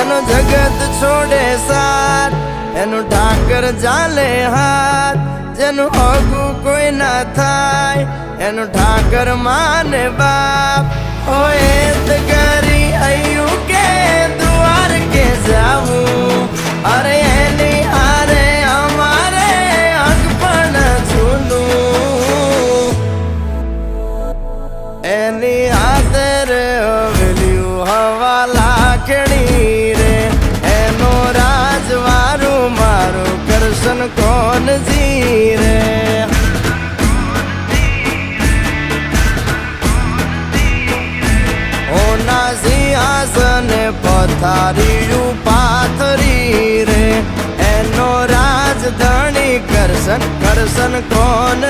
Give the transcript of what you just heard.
જેનો જગત છોડે સાથ એનું ઠાકર ચાલે હાથ, જેનું હગું કોઈ ના થાય એનું ઠાકર માને બાપ. હોય તો કરી આયું કે દ્વાર કે જાવું, અરે એની હારે અમારે હક પણ છૂનું. એની હાથર વેલ્યું હવા લાખણી રે, એનો રાજવારું મારું કરશન કોણ જીરે. ઓના સિંહાસને પથારીયું પાથરી રે, એનો રાજધણી કરશન કરશન કોણ